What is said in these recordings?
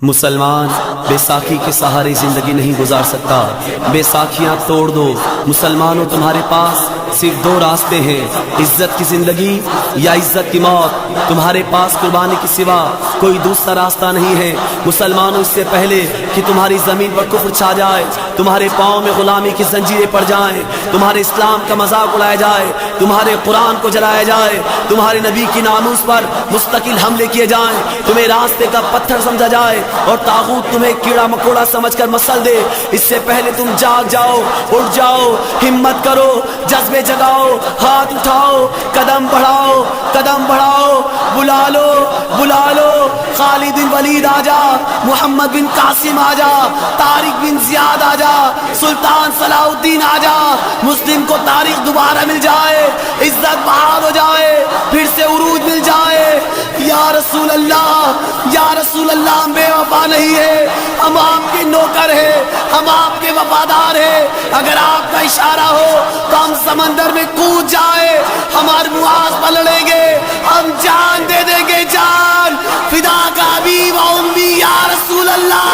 مسلمان بیساکھی کے سہارے زندگی نہیں گزار سکتا، بیساکھیاں توڑ دو۔ مسلمانوں تمہارے پاس صرف دو راستے ہیں، عزت کی زندگی یا عزت کی موت۔ تمہارے پاس قربانی کے سوا کوئی دوسرا راستہ نہیں ہے۔ مسلمانوں، اس سے پہلے کہ تمہاری زمین پر کفر چھا جائے، تمہارے پاؤں میں غلامی کی زنجیریں پڑ جائیں، تمہارے اسلام کا مذاق اڑایا جائے، تمہارے قرآن کو جلایا جائے، تمہارے نبی کی ناموس پر مستقل حملے کیے جائیں، تمہیں راستے کا پتھر سمجھا جائے اور طاغوت تمہیں کیڑا مکوڑا سمجھ کر مسل دے، اس سے پہلے تم جاگ جاؤ، اٹھ جاؤ، ہمت کرو، جذبے جگاؤ، ہاتھ اٹھاؤ، قدم بڑھاؤ، قدم بڑھاؤ، بلا لو، بلا لو، خالد بن ولید آجا، محمد بن قاسم آجا، طارق بن زیاد آجا، سلطان صلاح الدین آجا، مسلم کو تاریخ دوبارہ مل جائے، عزت بحال ہو جائے، پھر سے عروج مل جائے۔ یا رسول اللہ، یا رسول اللہ، ہم بے وفا نہیں ہے، ہم آپ کے نوکر ہیں، ہم آپ کے وفادار ہیں۔ اگر آپ کا اشارہ ہو تو ہم سمندر میں کود جائے، ہمارے معاذ پر لڑیں گے، ہم جان دے دیں گے، جان فدا کا ابی و امی یا رسول اللہ۔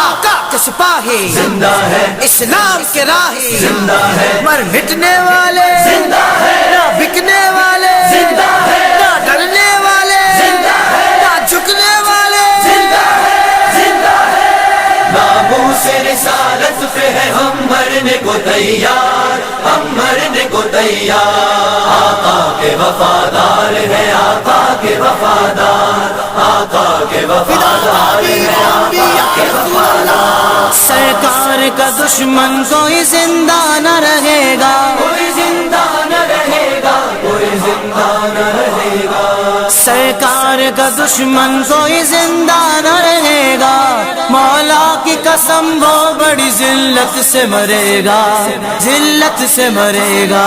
آقا کے سپاہی زندہ ہے، اسلام کے راہی زندہ ہے، مر مٹنے والے زندہ ہے، نہ بکنے والے زندہ ہے، نہ ڈرنے والے زندہ ہے، نہ جھکنے والے زندہ ہے، زندہ ہے۔ ناموس رسالت پہ ہے ہم مرنے کو تیار، ہم مرنے کو تیار۔ آقا کے وفادار ہے، آقا کے وفادار، آقا کے وفادار ہے، آقا کے وفادار۔ سرکار کا دشمن کوئی زندہ نہ رہے گا، کوئی زندہ نہ رہے گا، کوئی زندہ نہ رہے گا۔ سرکار کا دشمن کوئی زندہ نہ رہے گا، مولا کی قسم وہ بڑی ذلت سے مرے گا، ذلت سے مرے گا۔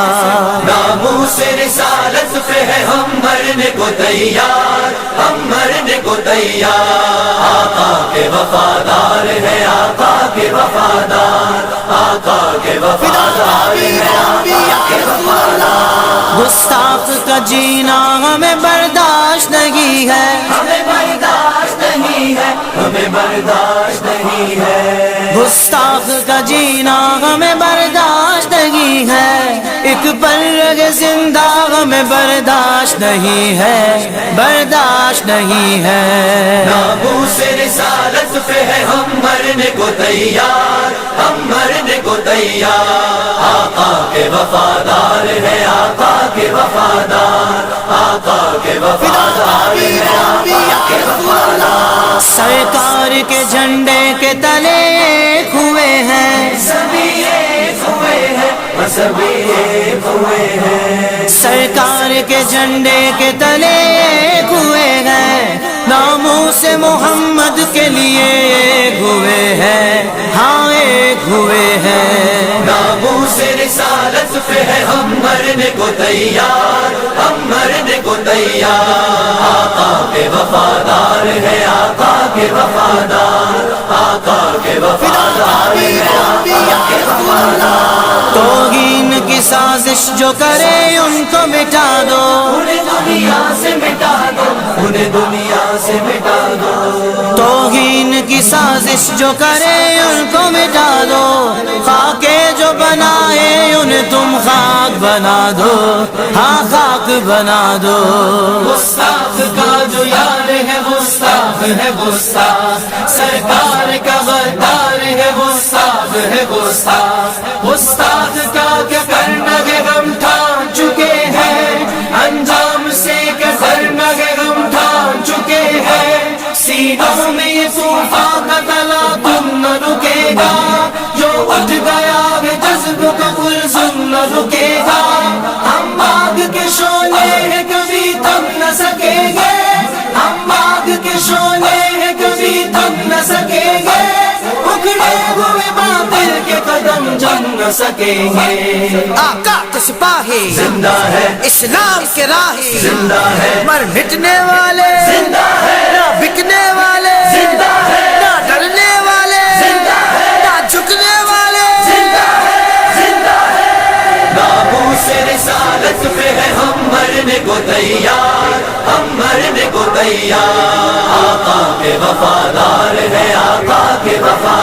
ناموس رسالت پہ ہے ہم مرنے کو تیار، ہم مرنے کو تیار۔ آقا کے وفادار ہے، آقا کے وفادار، آقا کے وفادار ہے، آقا کے وفادار۔ گستاخ کا جینا ہمیں برداشت نہیں ہے، ہمیں برداشت نہیں ہے، ہمیں برداشت نہیں ہے۔ گستاخ کا جینا ہمیں برداشت نہیں ہے، ایک پل زندہ ہمیں برداشت نہیں ہے، برداشت نہیں ہے۔ ناموس رسالت پہ ہے ہم مرنے کو تیار، ہم مرنے کو تیار۔ آقا کے وفادار ہے، آقا کے وفادار، آقا کے وفادار ہے، آقا کے وفادار۔ سرکار کے جھنڈے کے تلے ایک ہوئے ہیں، سبھی ایک ہوئے ہیں، سبھی ایک ہوئے ہیں۔ سرکار کے جھنڈے کے تلے ایک ہوئے ہیں، ناموس محمد کے لیے ایک ہوئے ہیں، ہاں ایک ہوئے ہیں۔ ناموس رسالت پہ ہے ہم مرنے کو تیار، ہم مرنے کو تیار۔ آقا کے وفادار ہے، آقا کے وفادار، آقا کے وفادار ہے، آقا کے وفادار۔ توہین کی سازش جو کرے ان کو مٹا دو، انہیں دنیا سے مٹا دو، انہیں دنیا سے مٹا دو۔ توہین کی سازش جو کرے ان کو مٹا دو، خاکے جو بنائے انہیں تم خاک بنا دو، ہاں خاک بنا دو۔ گستاخ کا جو یار ہے گستاخ ہے گستاخ، سرکار کا غدار ہے گستاخ ہے گستاخ۔ گستاخ کا کیا کرنا ہے ہم ٹھان چکے ہیں، انجام سے کیا کرنا ہے ہم ٹھان چکے ہیں۔ سینوں میں یہ طوفان کا تلا تم نہ رکے گا، جو اٹھ گیا ہے جذب کا کلثوم نہ رکے گا۔ ہم آگ کے شعلے ہیں کبھی تھم نہ سکیں گے، ہم آگ کے شعلے ہیں کبھی تھم نہ سکیں گے۔ اکھڑے ہوئے باطل کے قدم جم نہ سکیں گے۔ آقا کے سپاہی زندہ ہے، اسلام کے راہی زندہ ہے، مر مٹنے والے زندہ ہے، نہ بکنے والے زندہ ہے، نہ ڈرنے والے زندہ ہے، نہ جھکنے والے۔ زندہ ہے، زندہ ہے۔ ناموس رسالت پہ ہے ہم مرنے کو تیار، ہم مرنے کو تیار۔ آقا کے وفادار